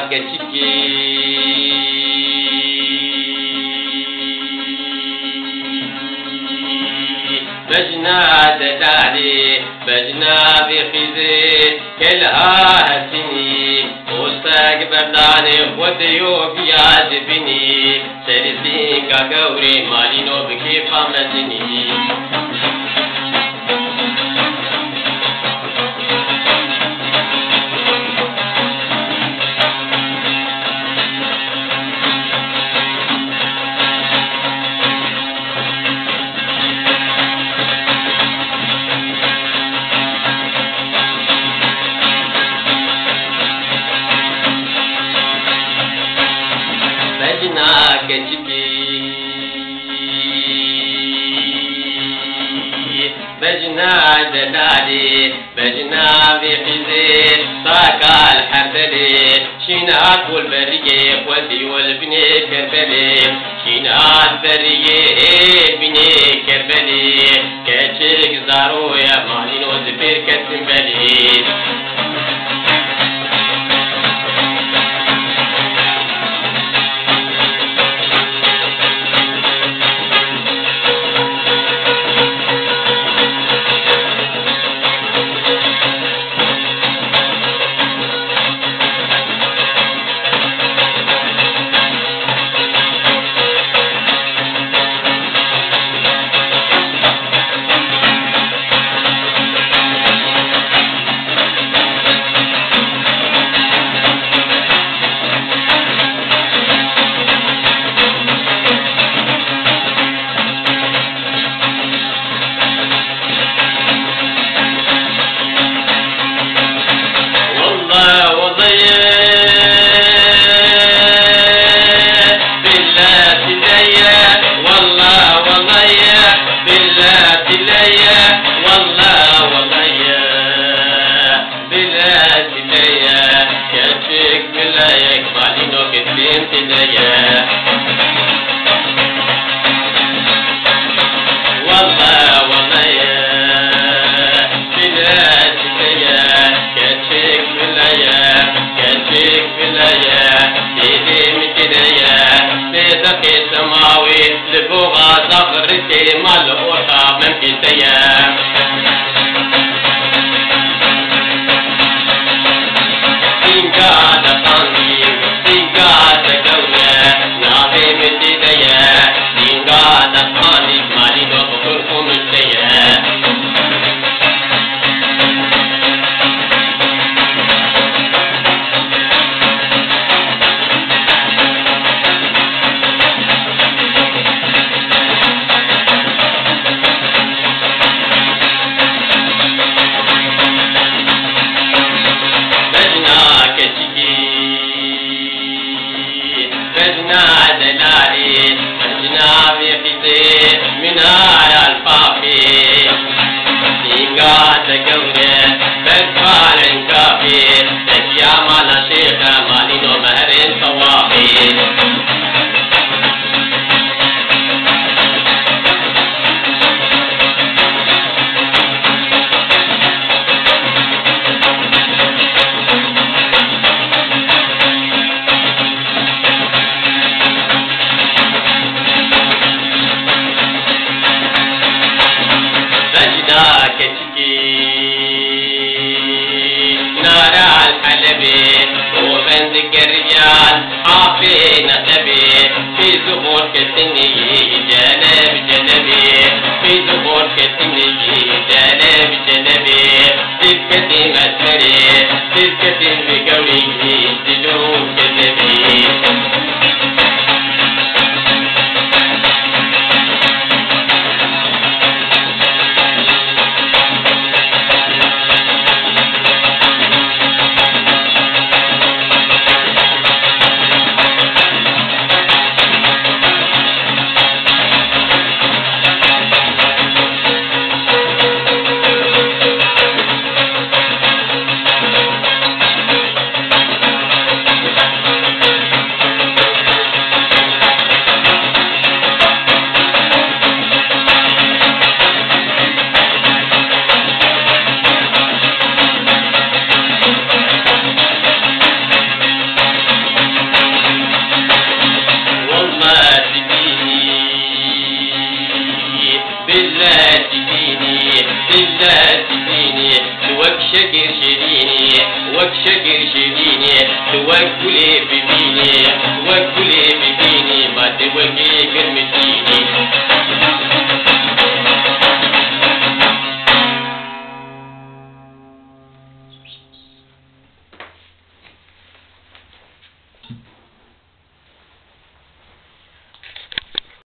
keçiki بجنا دلالي بجنا بخزي كلها هسيني وستاق برداني وديوك يعجبني سرسين كاكوري مالينو بكيفا مزني بجنا دلالي بجنا بخزي ساكا الحربلي شينات والبرية ودي والبني كربلي شينات برية بني كربلي كاتشيك زارو يا مالينو زبير كتنبلي لبوغا زغرتي مال أوطا من كتيا سينكا دقاني سينكا دقويا نابي متديا سينكا دقاني مالي دوغركم التيا في زهور كتني جنب جنبي في زهور كتني جنب جنبي سكتي مسري سكتي بقولي دلو كتبي تديني لله تديني توك شكر شديني وك شكر شديني توكلي ببيني توكلي ببيني ما توكي كرمتي